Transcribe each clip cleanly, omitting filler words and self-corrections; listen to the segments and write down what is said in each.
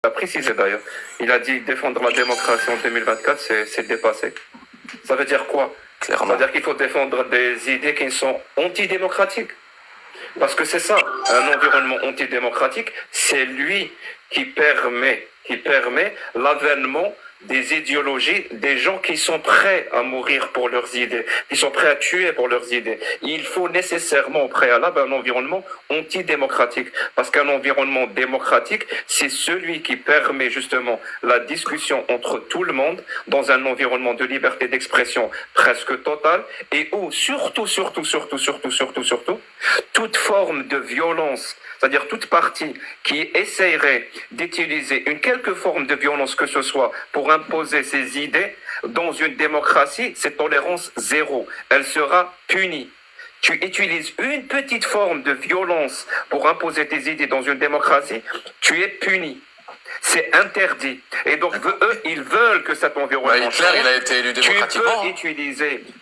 a précisé d'ailleurs. Il a dit défendre la démocratie en 2024, c'est dépassé. Ça veut dire quoi? Clairement. Ça veut dire qu'il faut défendre des idées qui sont antidémocratiques. Parce que c'est ça, un environnement antidémocratique, c'est lui qui permet l'avènement des idéologies, des gens qui sont prêts à mourir pour leurs idées, qui sont prêts à tuer pour leurs idées. Il faut nécessairement au préalable un environnement antidémocratique, parce qu'un environnement démocratique, c'est celui qui permet justement la discussion entre tout le monde dans un environnement de liberté d'expression presque totale, et où surtout, toute forme de violence, c'est-à-dire toute partie qui essayerait d'utiliser une quelque forme de violence que ce soit pour imposer ses idées, dans une démocratie, c'est tolérance zéro. Elle sera punie. Tu utilises une petite forme de violence pour imposer tes idées dans une démocratie, tu es puni. C'est interdit. Et donc, eux, ils veulent que cet environnement Hitler, il a été élu démocratiquement.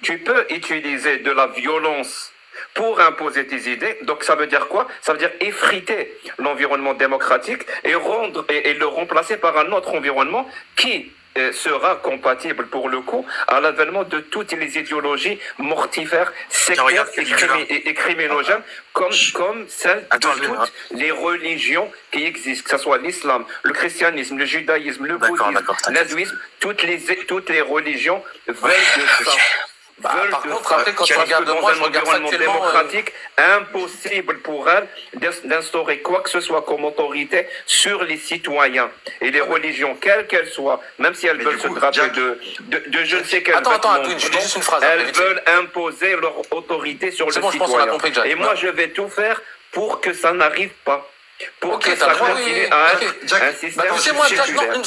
Tu peux utiliser de la violence pour imposer tes idées. Donc ça veut dire quoi? Ça veut dire effriter l'environnement démocratique et le remplacer par un autre environnement qui sera compatible pour le coup à l'avènement de toutes les idéologies mortifères, sectaires et criminogènes comme celles de toutes les religions qui existent, que ce soit l'islam, le christianisme, le judaïsme, le bouddhisme, l'hindouisme, toutes les religions veulent de ça. Par contre, après, quand tu regardes moi, je regarde factuellement démocratique, impossible pour elle d'instaurer quoi que ce soit comme autorité sur les citoyens et les religions, quelles qu'elles soient, même si elles veulent se draper de je ne sais quel elles veulent imposer leur autorité sur le citoyen. Et moi, je vais tout faire pour que ça n'arrive pas. Pour que ça continue à être un système. Moi, Jack, non, une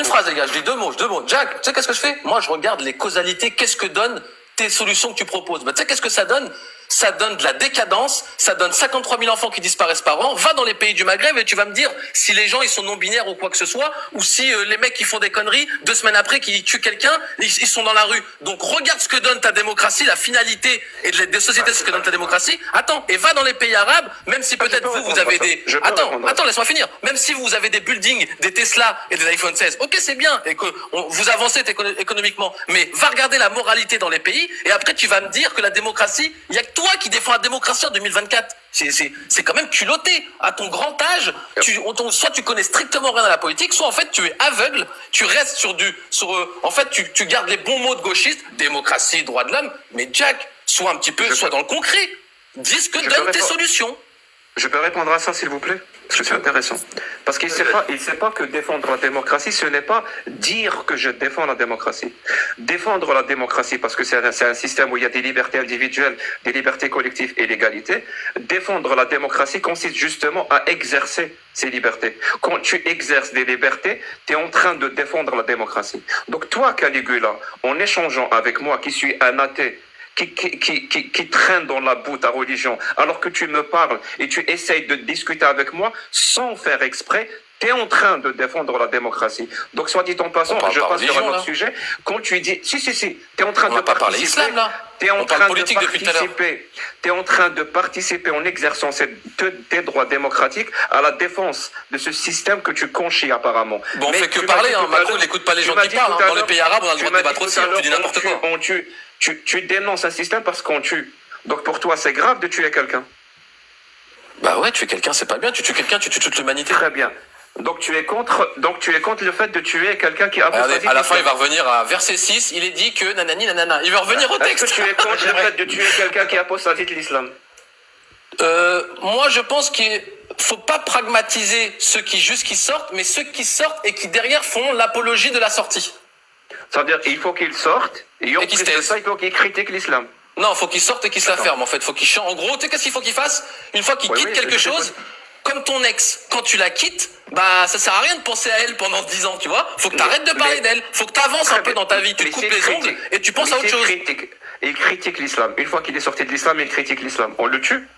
phrase, les gars, je dis deux mots. Jack, tu sais qu'est-ce que je fais? Moi, je regarde les causalités, qu'est-ce que donnent tes solutions que tu proposes. Tu sais qu'est-ce que ça donne? Ça donne de la décadence, ça donne 53 000 enfants qui disparaissent par an. Va dans les pays du Maghreb et tu vas me dire si les gens ils sont non-binaires ou quoi que ce soit, ou si les mecs qui font des conneries, 2 semaines après qu'ils tuent quelqu'un, ils sont dans la rue. Donc regarde ce que donne ta démocratie, la finalité et des sociétés, ce que donne ta démocratie. Attends, et va dans les pays arabes, même si peut-être vous avez des... Attends, laisse-moi finir. Même si vous avez des buildings, des Tesla et des iPhone 16, ok c'est bien, et que vous avancez économiquement, mais va regarder la moralité dans les pays, et après tu vas me dire que la démocratie, il y a que toi qui défends la démocratie en 2024. C'est quand même culotté. À ton grand âge, soit tu connais strictement rien à la politique, soit en fait tu es aveugle, tu restes en fait tu gardes les bons mots de gauchiste, démocratie, droits de l'homme, mais Jack, sois un petit peu, sois dans le concret. Dis ce que donnent tes solutions. Je peux répondre à ça, s'il vous plaît? Parce que c'est intéressant. Parce qu'il ne sait pas que défendre la démocratie, ce n'est pas dire que je défends la démocratie. Défendre la démocratie, parce que c'est un système où il y a des libertés individuelles, des libertés collectives et l'égalité. Défendre la démocratie consiste justement à exercer ces libertés. Quand tu exerces des libertés, tu es en train de défendre la démocratie. Donc toi, Caligula, en échangeant avec moi, qui suis un athée, qui traîne dans la boue ta religion, alors que tu me parles et tu essayes de discuter avec moi sans faire exprès, tu es en train de défendre la démocratie. Donc, soit dit en passant, je passe sur un autre sujet. Quand tu dis, si, tu es en train de participer, tu es en train de participer en exerçant tes droits démocratiques à la défense de ce système que tu conchies apparemment. Bon, on fait que parler, Macron n'écoute pas les gens qui parlent. Dans les pays arabes, on a le droit de débattre aussi, tu dis n'importe quoi. Tu dénonces un système parce qu'on tue. Donc pour toi, c'est grave de tuer quelqu'un. Bah ouais, tuer quelqu'un, c'est pas bien. Tu tues quelqu'un, tu tues toute l'humanité. Très bien. Donc tu es contre le fait de tuer quelqu'un qui a apostasie. À la fin, il va revenir à verset 6, il est dit que nanani nanana. Il va revenir au texte. Est-ce que tu es contre le fait de tuer quelqu'un qui a apostasie de l'islam? Moi, je pense qu'il faut pas pragmatiser ceux qui sortent, mais ceux qui sortent et qui derrière font l'apologie de la sortie. Ça veut dire qu'il faut qu'ils sortent et en plus de ça, il faut qu'ils critiquent l'islam. Non, il faut qu'ils sortent et qu'ils se la ferment en fait. Faut qu'ils chantent. En gros, tu sais qu'est-ce qu'il faut qu'ils fassent? Une fois qu'ils quittent quelque chose, comme ton ex, quand tu la quittes, bah ça sert à rien de penser à elle pendant 10 ans, tu vois. Faut que tu arrêtes de parler d'elle. Faut que tu avances un peu dans ta vie. Tu te coupes les ongles et tu penses à autre chose. Il critique l'islam. Une fois qu'il est sorti de l'islam, il critique l'islam. On le tue?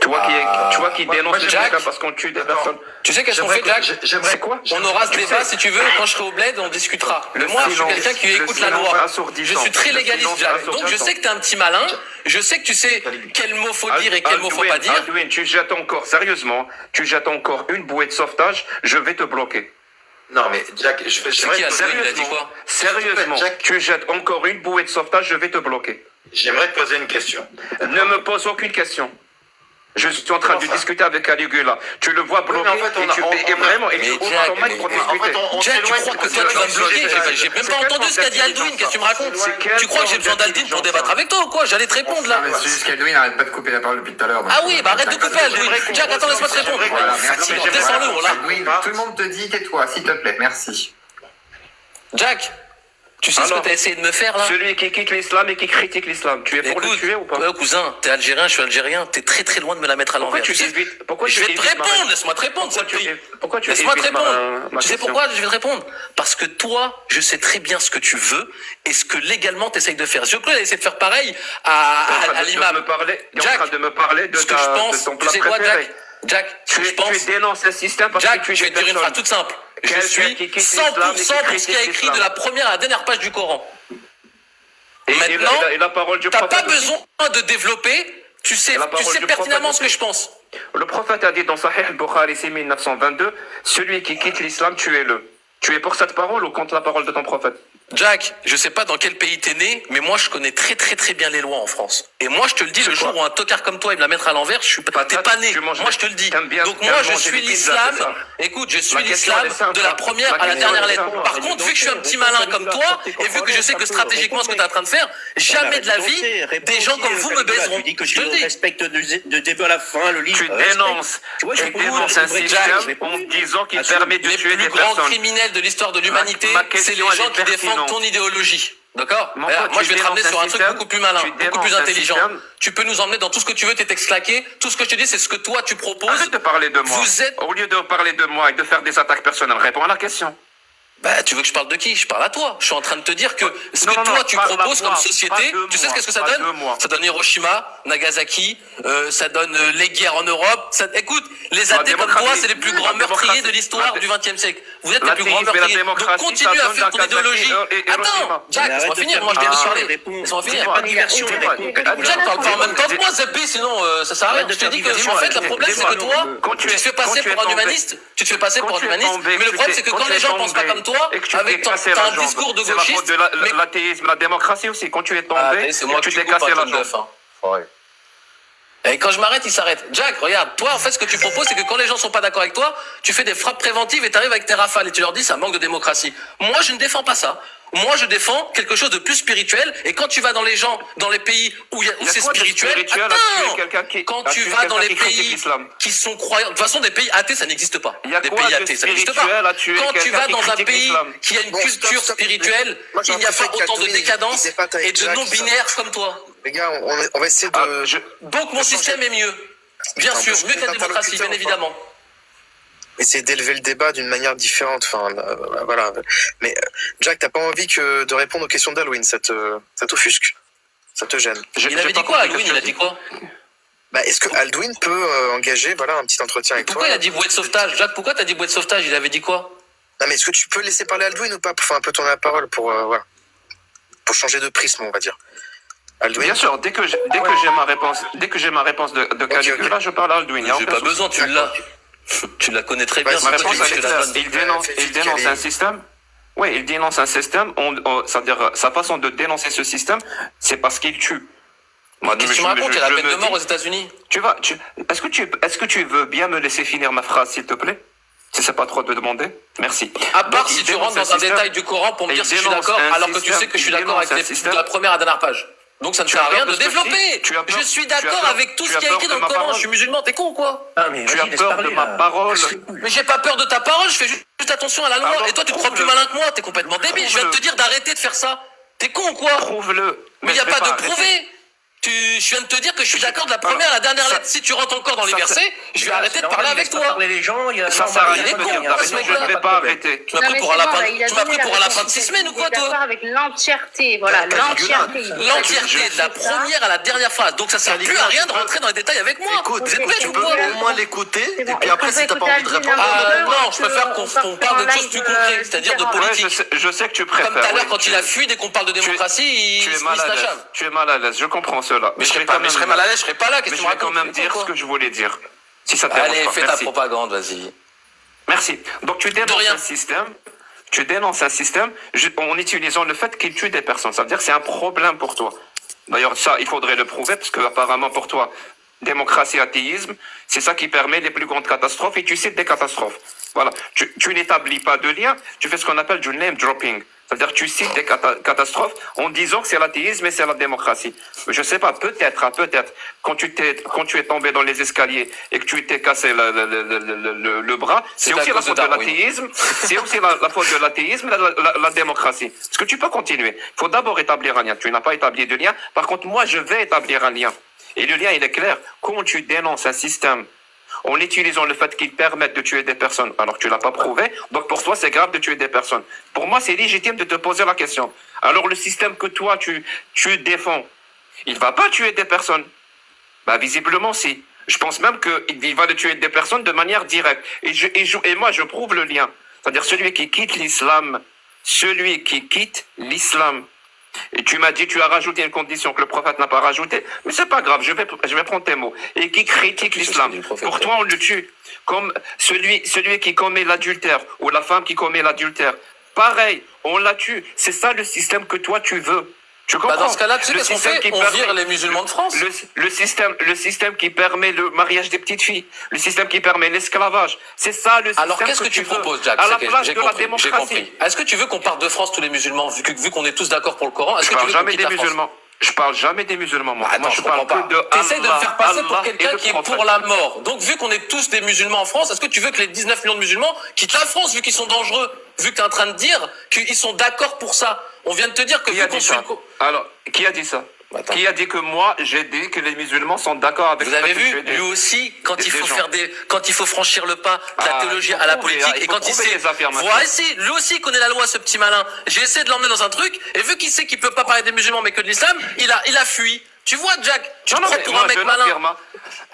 Toi qui dénonces le Jack, système parce qu'on tue des personnes. Tu sais qu'est-ce qu'on fait, Jack? C'est quoi? On aura ce débat, si tu veux, quand je serai au bled, on discutera. Moi, je suis quelqu'un qui écoute la loi. Je suis très légaliste, Jack. Donc, je sais que t'es un petit malin. Je sais que tu sais quel mot faut dire et quel mot faut pas dire. Aldouin, tu jettes encore, sérieusement, tu jettes encore une bouée de sauvetage, je vais te bloquer. Non, mais Jack, C'est qui, Aldouin? Il a dit quoi? Sérieusement, Jack, tu jettes encore une bouée de sauvetage, je vais te bloquer. j'aimerais te poser une question. Ne me pose aucune question. Je suis en train de discuter avec Caligula. Tu le vois bloqué mais en fait, et tu mais ouvres Jack, ton mic pour discuter. Jack, tu crois que toi tu vas me bloquer? J'ai même pas entendu ce qu'a dit Aldouin. Qu'est-ce que tu me racontes? Tu crois que j'ai besoin d'Aldouin pour débattre avec toi ou quoi? J'allais te répondre là. Non, mais c'est juste qu'Aldouin n'arrête pas de couper la parole depuis tout à l'heure. Ah oui, bah arrête de couper Aldouin. Jack, attends, laisse-moi te répondre. Voilà, merci. Descends-le, on l'a. Aldouin, tout le monde te dit tais-toi, s'il te plaît, merci. Jack, tu sais ce Alors, que t'as essayé de me faire là? Celui qui quitte l'islam et qui critique l'islam, tu es pour le Écoute, tuer ou pas? ouais, cousin, t'es algérien, je suis algérien, t'es très très loin de me la mettre à Pourquoi l'envers. tu évites? Pourquoi Je tu vais te évites ma- répondre, laisse-moi te répondre, Pourquoi ça tu- te pourquoi tu Laisse-moi te évites répondre. ma Tu sais question? pourquoi je vais te répondre? Parce que toi, je sais très bien ce que tu veux et ce que légalement t'essayes de faire. Claude a essayé de faire pareil à l'imam. T'es en train de me parler de Ce que je pense, ton tu plat sais quoi, préféré. Jack, ce que je pense, Tu dénonces le système parce Jack, que tu je vais te dire une phrase toute simple. Je Quelqu'un suis qui quitte 100% l'islam et qui pour ce qui a critique écrit l'islam. de la première à la dernière page du Coran. Et Maintenant, la parole du t'as pas prophète aussi. besoin de développer, tu sais La parole du pertinemment prophète ce que je pense. Le prophète a dit dans Sahih al-Bukhari 6922, celui qui quitte l'islam, tuez-le. Tu es pour cette parole ou contre la parole de ton prophète? Jack, je sais pas dans quel pays t'es né, mais moi je connais très très très bien les lois en France. Et moi je te le dis, le jour où un tocard comme toi il me la mettra à l'envers, t'es pas né. Moi je te le dis. Donc moi je suis l'islam. Écoute, je suis l'islam de la première à la dernière lettre. Par contre, vu que je suis un petit malin comme toi, et vu que je sais que stratégiquement ce que t'es en train de faire, jamais de la vie, des gens comme vous me baiseront. Tu dis que Je je te le dis. respecte de début à la fin le livre. Tu dénonces, Tu vois, tu j'ai compris, dénonces c'est un une vraie système question. en disant qu'il permet de Les tuer plus des grands personnes. criminels de l'histoire de l'humanité, Ma c'est question, les elle gens est qui défendent pertinente. ton idéologie. D'accord? Mon Regarde, pote, moi, tu je vais te ramener dénonces sur un un truc système, beaucoup plus malin, tu beaucoup plus dénonces un intelligent. système. Tu peux nous emmener dans tout ce que tu veux, t'es exclaqué. Tout ce que je te dis, c'est ce que toi, tu proposes. Arrête de parler de moi. Vous êtes... Au lieu de parler de moi et de faire des attaques personnelles, réponds à la question. Bah, tu veux que je parle de qui? Je parle à toi. Je suis en train de te dire que ce que Non, toi, tu parle à proposes moi, comme pas société, de tu sais moi, qu'est-ce que ça pas donne? de moi. Ça donne Hiroshima, Nagasaki, ça donne les guerres en Europe. Écoute, les La athées comme démocratie. toi, c'est les plus La grands meurtriers démocratie. de l'histoire La- du XXe siècle. Vous êtes les plus L'athéisme grands et la meurtriers. Donc démocratie, continue ça à donne faire ton Nagasaki idéologie. et Hiroshima. Attends, Jack, Mais laisse-moi arrête de finir. faire Moi, je viens de diversion, parler. réponds. Laisse-moi finir. Dis-moi, pas de diversion, Dis-moi. réponds. Jack, parle pas en même temps que moi, Zepé, sinon ça sert à rien. Je te dis que, en fait, le problème, c'est que toi, tu te fais passer pour un humaniste. Tu te fais passer pour un humaniste. Mais le problème, c'est que quand les gens pensent pas comme toi, avec t'as un discours de C'est la faute gauchiste. de mais- l'athéisme, la démocratie aussi. Quand tu es Ah, tombé, c'est moi tu qui t'es coupe cassé un la tout jambe. neuf, hein. Et quand je m'arrête, il s'arrête. Jack, regarde, toi, en fait, ce que tu proposes, c'est que quand les gens sont pas d'accord avec toi, tu fais des frappes préventives et t'arrives avec tes rafales et tu leur dis, ça manque de démocratie. Moi, je ne défends pas ça. Moi, je défends quelque chose de plus spirituel. Et quand tu vas dans les gens, dans les pays où Il y a c'est quoi de spirituel, spirituel à tuer quelqu'un qui- quand à tu tuer vas dans quelqu'un les qui critique pays l'islam? qui sont croyants, de toute façon, des pays athées, ça n'existe pas. Il y a Des quoi pays de athées, ça n'existe spirituel pas. à tuer Quand tu quelqu'un vas qui dans un critique pays l'islam? qui a une Bon, culture stop. spirituelle, Moi, j'ai il n'y a pas l'impression autant de qu'Aldouin, décadence il débatte avec et de Jack, non-binaires comme toi. Les gars, on va essayer de. Ah, Donc mon système est mieux. Bien Putain, sûr, parce mieux que que la t'as démocratie, bien l'interlocuteur, évidemment. essayer d'élever le débat d'une manière différente. Enfin, voilà. Mais Jack, t'as pas envie que de répondre aux questions d'Halloween, ça t'offusque, ça te gêne. Il avait dit quoi, Halloween? Il a dit quoi? Bah, est-ce que Halloween peut engager, voilà, un petit entretien avec Pourquoi toi? il a dit bouée de sauvetage? Jacques, pourquoi t'as dit bouée de sauvetage? Il avait dit quoi? Non, mais est-ce que tu peux laisser parler Halloween ou pas pour faire un peu tourner la parole pour voilà, pour changer de prisme, on va dire. Halloween. Bien sûr, dès que j'ai ma réponse de Caligula, je parle à Aldouin. J'ai pas besoin, tu l'as. Tu la connais très bien. Ouais, Ma c'est toi réponse, qui elle me est la claire. donne. Il dénonce un système. Oui, il dénonce un système. C'est-à-dire, sa façon de dénoncer ce système, c'est parce qu'il tue. Moi, Qu'est-ce que tu me racontes? Il y a la peine de mort aux États-Unis. Est-ce que tu veux bien me laisser finir ma phrase, s'il te plaît? Si c'est pas trop de demander. Merci. À part Donc, si il tu rentres dénonce dans un système. détail du Coran pour me Et dire il si je suis dénonce d'accord, un alors que tu système. sais que je suis Il d'accord avec dénonce un de système. la première à la dernière page. Donc ça ne Tu sert à as peur rien de de ce que je développer. dis? Tu as peur- Je suis tu as d'accord peur- avec tout tu ce as qui est peur écrit de dans le ma Coran. parole? Je suis musulman, t'es con ou quoi? Ah, mais Tu vas-y, as laisse peur de parler, ma là. parole? Mais j'ai pas peur de ta parole, je fais juste attention à la loi. Alors, Et toi, tu te crois plus prouve-le. malin que moi, t'es complètement débile. Je viens de te dire d'arrêter de faire ça. T'es con ou quoi? Prouve-le. Mais il n'y a je vais pas de arrêter. prouver. Je viens de te dire que je suis d'accord de la première à la dernière lettre. Si tu rentres encore dans les ça, versets, je vais arrêter de parler avec toi. Parler les gens, il y a... Ça sert à rien de me dire d'arrêter, je ne vais pas arrêter. Tu m'as pris pour un lapin. Tu m'as pris pour un lapin de 6 semaines ou quoi, D'accord toi? avec l'entièreté, voilà, l'entièreté. L'entièreté de la première à la dernière phrase. Donc ça sert plus à rien de rentrer dans les détails avec moi. Écoute, Vous êtes bêtes tu ou peux quoi? au moins l'écouter, et bon, puis est-ce après, qu'on si peut t'as pas envie de écouter répondre... Alvin Non, je préfère qu'on parle de choses plus concrètes, c'est-à-dire de politique. Je sais que tu préfères. Comme tout à l'heure, oui. quand il a fui, dès qu'on parle de démocratie, Tu il es se mal à la l'aise. chave. Tu es mal à l'aise, je comprends cela. Mais je serais mal à l'aise, je serais pas là. Qu'est-ce Mais que je tu me vais quand racontes? même dire ce que je voulais dire. Si ça te dérange Allez, pas. fais ta Merci. propagande, vas-y. Merci. Donc tu dénonces rien. un système. Tu dénonces un système en utilisant le fait qu'il tue des personnes. Ça veut dire que c'est un problème pour toi. D'ailleurs, ça, il faudrait le prouver parce que apparemment pour toi, démocratie, athéisme, c'est ça qui permet les plus grandes catastrophes et tu cites des catastrophes. Voilà. Tu n'établis pas de lien. Tu fais ce qu'on appelle du name dropping. C'est-à-dire que tu cites des catastrophes en disant que c'est l'athéisme et c'est la démocratie. Je sais pas, peut-être, quand tu es tombé dans les escaliers et que tu t'es cassé le bras, c'est à aussi la cause de faute de Darwin. l'athéisme, c'est aussi la faute de l'athéisme, la démocratie. Parce que tu peux continuer. Il faut d'abord établir un lien. Tu n'as pas établi de lien. Par contre, moi, je vais établir un lien. Et le lien, il est clair. Quand tu dénonces un système en utilisant le fait qu'il permette de tuer des personnes, alors que tu l'as pas prouvé, donc pour toi c'est grave de tuer des personnes. Pour moi c'est légitime de te poser la question. Alors le système que toi tu défends, il va pas tuer des personnes. Bah visiblement si. Je pense même qu'il va tuer des personnes de manière directe. Et moi je prouve le lien. C'est-à-dire celui qui quitte l'islam, et tu m'as dit, tu as rajouté une condition que le prophète n'a pas rajoutée, mais c'est pas grave, je vais prendre tes mots. Et qui critique l'islam. Pour toi, on le tue. Comme celui qui commet l'adultère, ou la femme qui commet l'adultère. Pareil, on la tue. C'est ça le système que toi tu veux. Tu comprends? Bah dans ce cas-là, tu sais Le qu'est-ce qu'on système fait? qui On permet- vire les musulmans de France. le système qui permet le mariage des petites filles, le système qui permet l'esclavage. C'est ça le système Alors qu'est-ce que tu veux. proposes, Jack? À la C'est que place j'ai de la compris, j'ai démocratie. compris. Est-ce que tu veux qu'on parte de France tous les musulmans, vu qu'on est tous d'accord pour le Coran? Est-ce Je que tu parle veux qu'on jamais quitte des la France? musulmans. Je parle jamais des musulmans, moi. Attends, Moi, je parle comprends que de pas. T'essayes de me faire passer pour Allah quelqu'un et le qui est prophète. pour la mort. Donc, vu qu'on est tous des musulmans en France, est-ce que tu veux que les 19 millions de musulmans quittent la France, vu qu'ils sont dangereux? Vu que tu es en train de dire qu'ils sont d'accord pour ça. On vient de te dire que Qui vu a qu'on dit suit ça? Alors, qui a dit ça? Attends. Qui a dit que moi, j'ai dit que les musulmans sont d'accord avec Vous le fait avez que vu, tu es des- lui aussi, quand des il faut gens. quand il faut franchir le pas de la Ah, théologie il faut à la prouver, politique, il et faut quand il prouver sait, les affirmations. voilà, ici, lui aussi il connaît la loi, ce petit malin. J'ai essayé de l'emmener dans un truc, et vu qu'il sait qu'il peut pas parler des musulmans mais que de l'islam, il a fui. Tu vois, Jack, tu te Non, prends mais pour moi, un mec je malin. l'affirme, hein.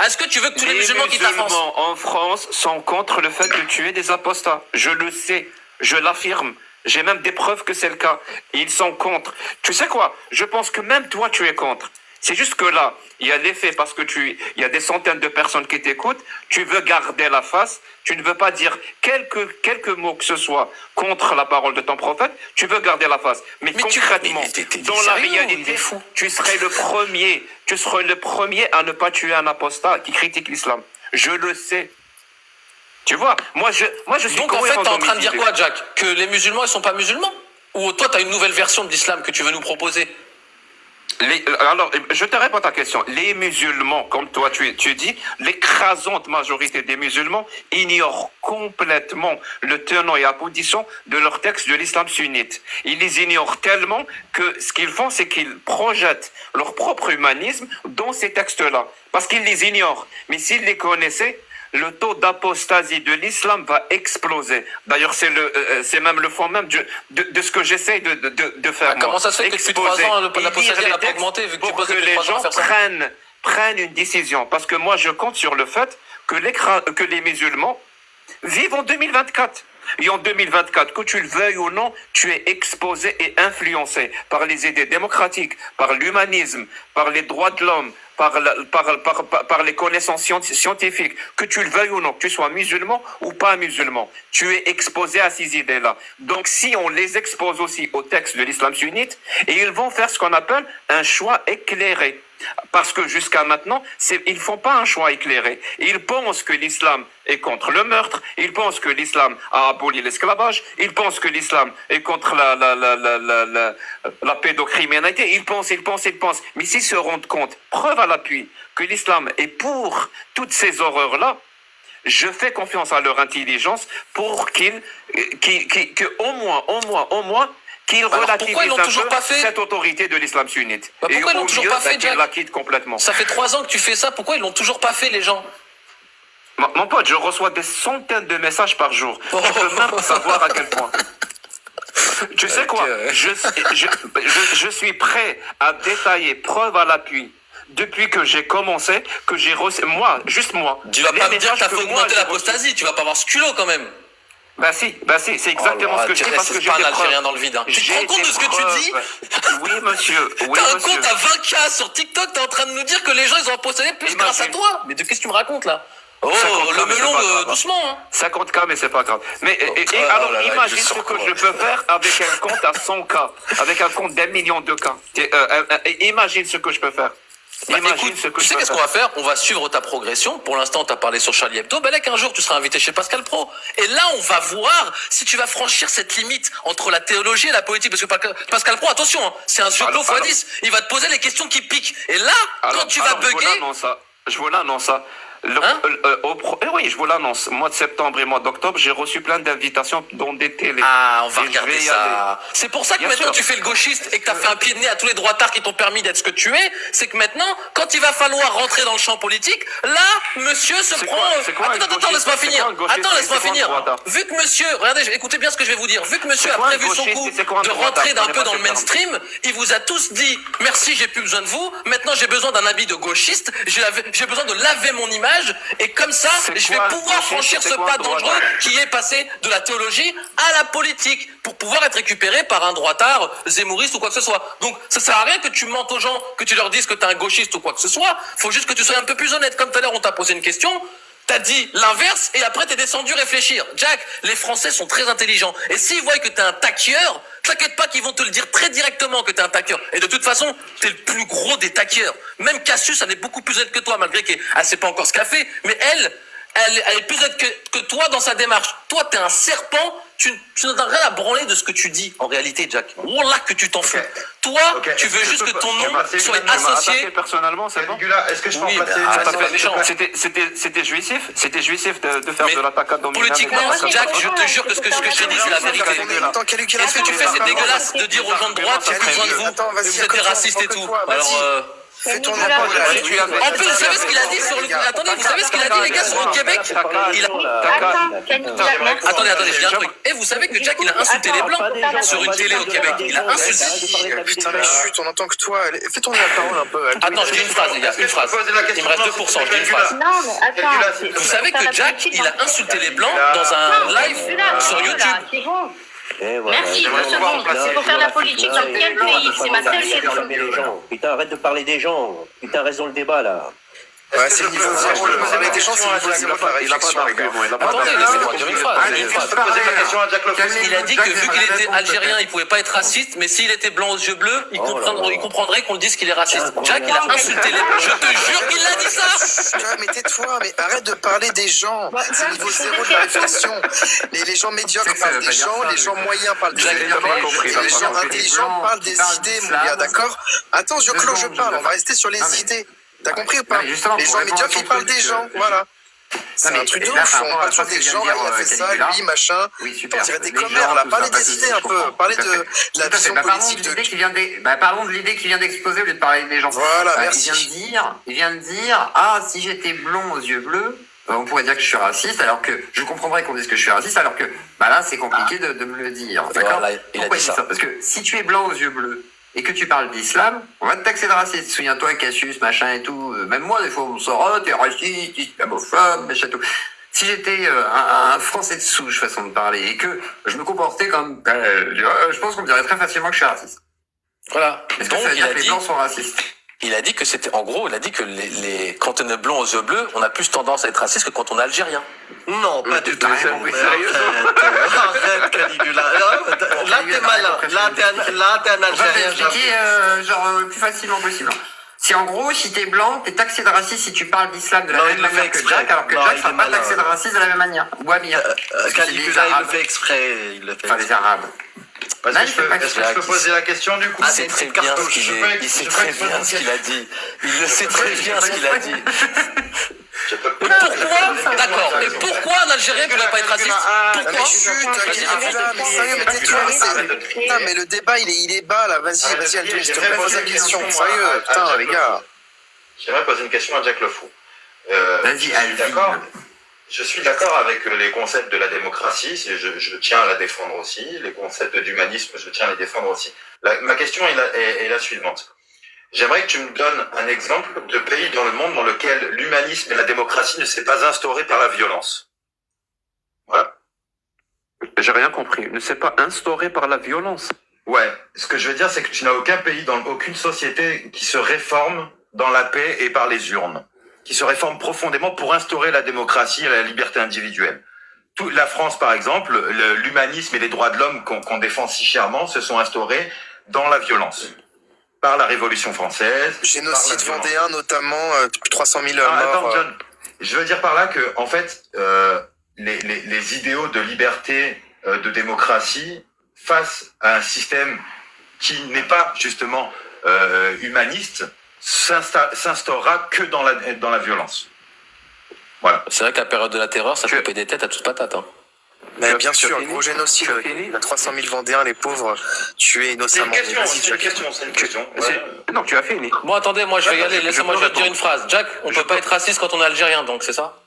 Est-ce que tu veux que tous les Les musulmans quittent la France? musulmans en France sont contre le fait de tuer des apostats. Je le sais, je l'affirme. J'ai même des preuves que c'est le cas. Ils sont contre. Tu sais quoi? Je pense que même toi, tu es contre. C'est juste que là, il y a l'effet parce que il y a des centaines de personnes qui t'écoutent. Tu veux garder la face. Tu ne veux pas dire quelques mots que ce soit contre la parole de ton prophète. Tu veux garder la face. Mais concrètement, t'es dans la sérieux, il réalité, est fou. tu serais le premier à ne pas tuer un apostat qui critique l'islam. Je le sais. Tu vois, moi je suis Donc en fait, cohérent t'es en dans train de mes dire idées. quoi, Jack? Que les musulmans, ils sont pas musulmans? Ou toi, t'as une nouvelle version de l'islam que tu veux nous proposer? Alors, je te réponds à ta question. Les musulmans, comme toi tu dis, l'écrasante majorité des musulmans ignorent complètement le tenant et aboutissant de leur texte de l'islam sunnite. Ils les ignorent tellement que ce qu'ils font, c'est qu'ils projettent leur propre humanisme dans ces textes-là. Parce qu'ils les ignorent. Mais s'ils les connaissaient, le taux d'apostasie de l'islam va exploser. D'ailleurs, c'est même le fond même de ce que j'essaye de faire. Ah, comment ça se fait que depuis 3 ans, l'apostasie n'a pas augmenté, vu que tu pour bosses que depuis les 3 ans à gens faire ça? prennent une décision. Parce que moi, je compte sur le fait que les musulmans vivent en 2024. Et en 2024, que tu le veuilles ou non, tu es exposé et influencé par les idées démocratiques, par l'humanisme, par les droits de l'homme, par les connaissances scientifiques, que tu le veuilles ou non, que tu sois musulman ou pas musulman, tu es exposé à ces idées-là. Donc si on les expose aussi au texte de l'islam sunnite, et ils vont faire ce qu'on appelle un choix éclairé. Parce que jusqu'à maintenant, ils font pas un choix éclairé. Ils pensent que l'islam est contre le meurtre, ils pensent que l'islam a aboli l'esclavage, ils pensent que l'islam est contre la pédocriminalité, ils pensent. Mais s'ils se rendent compte, preuve à l'appui, que l'islam est pour toutes ces horreurs-là, je fais confiance à leur intelligence pour qu'au moins, qu'il pourquoi relativise ils l'ont un toujours peu pas fait cette autorité de l'islam sunnite. Bah, Et pourquoi ils l'ont au toujours mieux, pas fait, qu'il Jack la quitte complètement. Ça fait 3 ans que tu fais ça, pourquoi ils l'ont toujours pas fait, les gens? Mon pote, je reçois des centaines de messages par jour. Tu peux même pas savoir à quel point. Tu sais quoi? Je suis prêt à détailler, preuve à l'appui, depuis que j'ai commencé, que j'ai reçu, moi, juste moi. Tu vas les pas me dire messages que t'as fait moi, augmenter j'ai reçu. l'apostasie, tu vas pas avoir ce culot quand même. Bah si, c'est exactement ce que je dis parce que j'ai pas des un Algérien preuves. dans le vide. Hein. Tu te J'ai rends compte des de ce que tu dis? preuves. Oui, monsieur. Oui, T'as un monsieur. compte à 20K sur TikTok, t'es en train de nous dire que les gens ils ont apostasé plus Imagine. grâce à toi. Mais de qu'est-ce que tu me racontes là? Oh, 50K, le mais c'est melon, pas grave. doucement. Hein. 50K, mais c'est pas grave. Mais Oh alors, là là, imagine il est ce sur que quoi, je peux faire avec un compte à 100K, avec un compte d'1 million de cas. Imagine ce que je peux faire. Bah, Imagine écoute, ce que tu je sais peux qu'est-ce qu'on va faire? On va suivre ta progression. Pour l'instant, t'as parlé sur Charlie Hebdo. Ben là, qu'un jour, tu seras invité chez Pascal Pro. Et là, on va voir si tu vas franchir cette limite entre la théologie et la politique. Parce que Pascal Pro, attention, hein, c'est un Zioclo Alors, x10. Il va te poser les questions qui piquent. Et là, quand tu vas bugger... Je vous l'annonce ça. Hein Oui, je vous l'annonce. Mois de septembre et mois d'octobre, j'ai reçu plein d'invitations dans des télés. Ah, on va Et je regarder vais y ça. C'est pour ça que Bien maintenant sûr. tu fais le gauchiste et que t'as fait un pied de nez à tous les droitards qui t'ont permis d'être ce que tu es. C'est que maintenant, quand il va falloir rentrer dans le champ politique, là, monsieur se C'est prend... quoi- c'est quoi un Attends, gauchiste laisse-moi C'est finir. quoi un gauchiste Attends, laisse-moi C'est quoi un finir. droitard Vu que monsieur... Regardez, écoutez bien ce que je vais vous dire. Vu que monsieur C'est a quoi un prévu son gauchiste coup C'est quoi un de droitard rentrer d'un peu Prenez dans le pas ce terme. mainstream, il vous a tous dit « Merci, j'ai plus besoin de vous. Maintenant, j'ai besoin d'un habit de gauchiste. J'ai besoin de laver mon image. Et comme ça, C'est je vais quoi un pouvoir gauchiste franchir C'est ce quoi pas un droitard dangereux qui est passé de la théologie à la politique pour pouvoir être récupéré par un droitard zémouriste ou quoi que ce soit. Donc ça sert à rien que tu mentes aux gens, que tu leur dises que t'es un gauchiste ou quoi que ce soit. Faut juste que tu sois un peu plus honnête. Comme tout à l'heure, on t'a posé une question. T'as dit l'inverse et après t'es descendu réfléchir. Jack, les Français sont très intelligents. Et s'ils voient que t'es un taqueur, t'inquiète pas qu'ils vont te le dire très directement que t'es un taqueur. Et de toute façon, t'es le plus gros des taqueurs. Même Cassius, elle est beaucoup plus honnête que toi, malgré qu'elle sait pas encore ce qu'elle fait. Mais elle est plus honnête que toi dans sa démarche. Toi, t'es un serpent. Tu n'as rien à branler de ce que tu dis, en réalité, Jack. Wallah que tu t'en fous. Toi, Ok. tu veux Est-ce que juste je que peux ton pas- nom c'est soit une manière associé. Attaquer personnellement, c'est bon. Caligula, est-ce que je peux Oui, en placer mais une arrête, sur c'est la- pas méchant. C'était jouissif. C'était jouissif de faire Mais de l'attaque à dominer. politiquement, moi, c'est Jack, pas je vrai, te jure que ce que je te dis, c'est la vérité. En même temps, Caligula, Est-ce que tu fais, c'est Attends, dégueulasse de dire aux gens de droite qu'ils ont besoin de vous, Attends, vas-y, que vous êtes des raconte-toi, racistes et tout. raconte-toi, Alors, vas-y. Fais ton Nicolas, rapport, là. vas-y, tu as- en plus, vous savez ce qu'il a dit sur le... Attendez, vous savez ce qu'il a dit, les gars, sur le Québec? Il a... Attends, Caligula, merci. Attendez, je dis un truc. Et vous savez que Jack, il a insulté les Blancs sur une télé au Québec. Il a insulté... Putain, mais chut, on entend que toi. Fais tourner la parole un peu. Attends, je dis une phrase, les gars, une phrase. Il me reste 2%, je dis une phrase. Non, mais attends. Vous savez que Jack, il a insulté les Blancs dans un live sur YouTube. C'est bon. Merci, 2 secondes. Pour faire la politique dans quel pays? C'est ma seule question. Putain, arrête de parler des gens. Putain, reste dans le débat là. Ouais, c'est le niveau zéro. Le parler des gens, c'est le niveau zéro de la Il a pas réflexion, les gars. d'argument. Il a pas Attendez, d'argument. laissez-moi dire une phrase. Allez, Une je phrase. peux poser ma question à Jack Loftus. Il a dit que vu qu'il était algérien, il pouvait pas être raciste, mais s'il était blanc aux yeux bleus, il comprendrait qu'on le dise qu'il est raciste. Jack, il a insulté les blancs. Je te jure qu'il a dit ça. Putain, mais tais-toi, mais arrête de parler des gens. C'est le niveau zéro de la réflexion. Les gens médiocres parlent des gens, les gens moyens parlent des J'avais éléments, pas compris, et les pas gens compris. intelligents parlent des idées, mon gars, d'accord? Attends, je parle, on va rester sur les idées. T'as compris ou pas? Non, mais justement, Les pour gens répondre à médiocres, ton ils parlent truc, des gens, voilà. C'est mais un truc de là, ouf, par on rapport à parle ce toujours que des vient de gens, dire, il a fait ça, Caligula. lui, machin. Oui, super. On dirait des Les commères, gens, là, tout parlez ça, pas des de idées soucis, un je peu, comprends. parlez Tout à de fait. la Tout à fait. vision Bah, parlons politique de de... l'idée qui vient parlons de l'idée qui vient d'exposer au lieu de parler des gens. Voilà, Il merci. vient de dire, ah, si j'étais blond aux yeux bleus, on pourrait dire que je suis raciste, alors que je comprendrais qu'on dise que je suis raciste, alors que bah là, c'est compliqué de me le dire. D'accord? Voilà, il a Pourquoi dit il ça. Parce que si tu es blanc aux yeux bleus et que tu parles d'islam, on va te taxer de raciste. Souviens-toi, Cassius, machin et tout. Même moi, des fois, on me sort, oh, t'es raciste, islamophobe, machin et tout. Si j'étais un Français de souche, façon de parler, et que je me comportais comme... je pense qu'on me dirait très facilement que je suis raciste. Voilà. Est-ce que Donc, ça veut il dire a que les dit... blancs sont racistes? Il a dit que c'était, en gros, il a dit que quand on est blond aux yeux bleus, on a plus tendance à être raciste que quand on est algérien. Non, pas du tout. Arrête, Caligula. Là, t'es malin. Là, t'es un On va Algérien. t'expliquer plus facilement possible. Si en gros, si t'es blanc, t'es taxé de raciste si tu parles d'islam de la Non, même il le fait manière que exprès. Jack, alors que Non, Jack il sera est pas malin. taxé de raciste de la même manière. Ou bien. Parce que c'est les Caligula, il le Arabes. fait exprès. Il le fait Enfin, les Arabes. Est-ce Là, que il je fait peux- pas est-ce que je peux poser la question du coup Il sait très bien ce qu'il est. Il sait très bien ce qu'il a dit. Il le sait très bien ce qu'il a dit. Et pourquoi, d'accord, et pourquoi un Algérien pourrait pas être raciste? Non, mais Pourquoi? chut, Vas-y, arrête. mais sérieux, mais tais-toi, putain, mais le débat, il est bas, là, vas-y, Aldwin, je te pose la question, sérieux, putain, les gars. J'aimerais poser une question à Jack Le Fou. Vas-y, Alvin. Je suis d'accord avec les concepts de la démocratie, je tiens à la défendre aussi, les concepts d'humanisme, je tiens à les défendre aussi. Ma question est la suivante. J'aimerais que tu me donnes un exemple de pays dans le monde dans lequel l'humanisme et la démocratie ne s'est pas instauré par la violence. Voilà. J'ai rien compris. Ne s'est pas instauré par la violence. Ouais, ce que je veux dire, c'est que tu n'as aucun pays, aucune société qui se réforme dans la paix et par les urnes, qui se réforme profondément pour instaurer la démocratie et la liberté individuelle. La France, par exemple, l'humanisme et les droits de l'homme qu'on défend si chèrement se sont instaurés dans la violence. Par la Révolution française. Génocide vendéen, notamment, 300 000 morts. Attends, John. Je veux dire par là que, en fait, les idéaux de liberté, de démocratie, face à un système qui n'est pas, justement, humaniste, s'instaurera que dans la violence. Voilà. C'est vrai qu'à la période de la terreur, ça coupait des têtes à toute patate, hein. Mais bien sûr, gros génocide, il y a 300 000 Vendéens, les pauvres, tués innocemment. C'est une question. Ouais. Non, tu as fini. Bon, attendez, moi je vais y aller, laissez-moi, je vais te dire une phrase. Jack, on peut pas être raciste quand on est algérien, donc, c'est ça?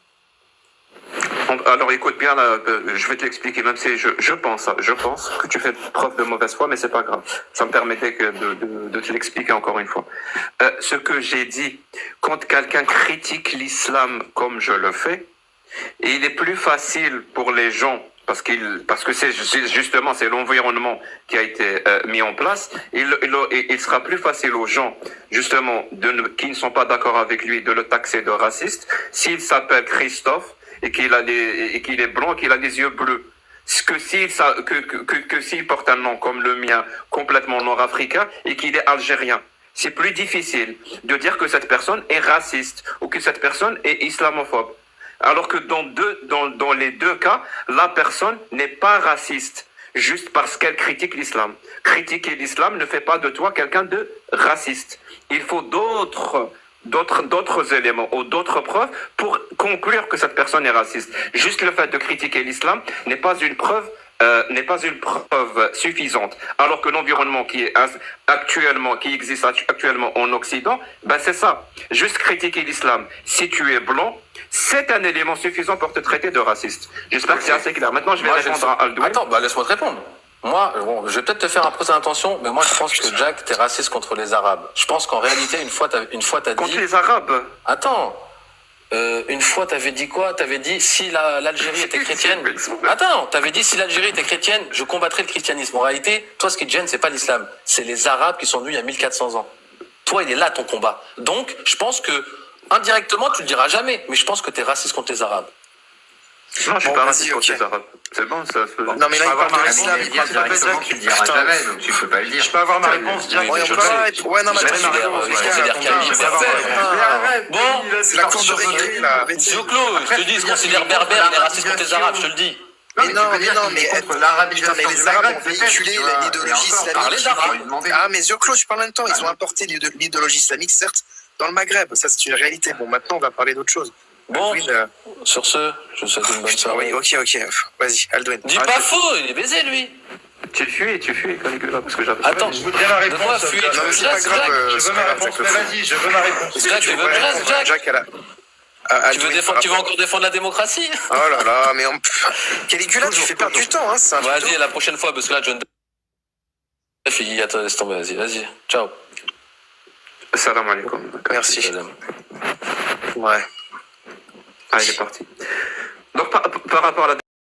Alors écoute bien, là, je vais te l'expliquer, même si je pense que tu fais preuve de mauvaise foi, mais c'est pas grave. Ça me permettait de te l'expliquer encore une fois. Ce que j'ai dit, quand quelqu'un critique l'islam comme je le fais, il est plus facile pour les gens, parce que c'est justement c'est l'environnement qui a été mis en place, il sera plus facile aux gens justement qui ne sont pas d'accord avec lui de le taxer de raciste s'il s'appelle Christophe et qu'il est blanc, qu'il a des yeux bleus. Que s'il porte un nom comme le mien, complètement nord-africain, et qu'il est algérien. C'est plus difficile de dire que cette personne est raciste ou que cette personne est islamophobe. Alors que dans les deux cas, la personne n'est pas raciste, juste parce qu'elle critique l'islam. Critiquer l'islam ne fait pas de toi quelqu'un de raciste. Il faut d'autres éléments ou d'autres preuves pour conclure que cette personne est raciste. Juste le fait de critiquer l'islam n'est pas une preuve suffisante. Alors que l'environnement qui existe actuellement en Occident, ben c'est ça. Juste critiquer l'islam. Si tu es blanc, c'est un élément suffisant pour te traiter de raciste. J'espère que c'est assez clair. Maintenant, je vais répondre à Aldwin. Attends, laisse-moi te répondre. Moi, bon, je vais peut-être te faire un procès d'intention, mais moi je pense que Jack, t'es raciste contre les Arabes. Je pense qu'en réalité, une fois t'as dit... Contre les Arabes? Attends, une fois t'avais dit quoi? T'avais dit si l'Algérie était chrétienne... Attends, t'avais dit si l'Algérie était chrétienne, je combattrais le christianisme. En réalité, toi ce qui te gêne, c'est pas l'islam, c'est les Arabes qui sont venus il y a 1400 ans. Toi, il est là ton combat. Donc, je pense que, indirectement, tu le diras jamais, mais je pense que t'es raciste contre les Arabes. Non, je suis pas raciste contre les Arabes. C'est bon, ça se... Non, mais là, il parle de l'islam, il parle Directement, tu le diras jamais, donc tu peux pas le dire. Je peux avoir ma réponse, Jack? Oui, je le sais. Ouais, non, mais Bon, c'est la cour de récré, là. Zoclo, je te dis, il se considère berbère, il est raciste contre les Arabes, je te le dis. Mais non, mais contre l'arabisation putain, mais les Arabes ont véhiculé l'idéologie islamique. Ah, mais Zoclo, je parle en même temps, ils ont importé l'idéologie islamique, certes, dans le Maghreb. Ça, c'est une réalité. Bon, maintenant, on va parler d'autre chose. Bon, sur ce, je vous souhaite une bonne soirée. Oui, ok. Vas-y, Aldwin. Dis pas faux, il est baisé, lui. Tu fuis, Caligula, parce que j'avais... Attends, Je voudrais ma réponse. donne-moi fuir. Non, mais c'est pas grave. Je veux ma réponse, mais vas-y, je veux ma réponse. Jack, tu veux que je reste, Jack? Jack, Tu veux encore défendre la démocratie? Oh là là, mais Caligula, tu fais perdre du temps, hein, c'est un Vas-y, la prochaine fois, parce que là, John... Attends, laisse tomber, vas-y. Ciao. Salam alaikum. Merci. Salam. Ouais. Ah, il est parti. Donc, par rapport à la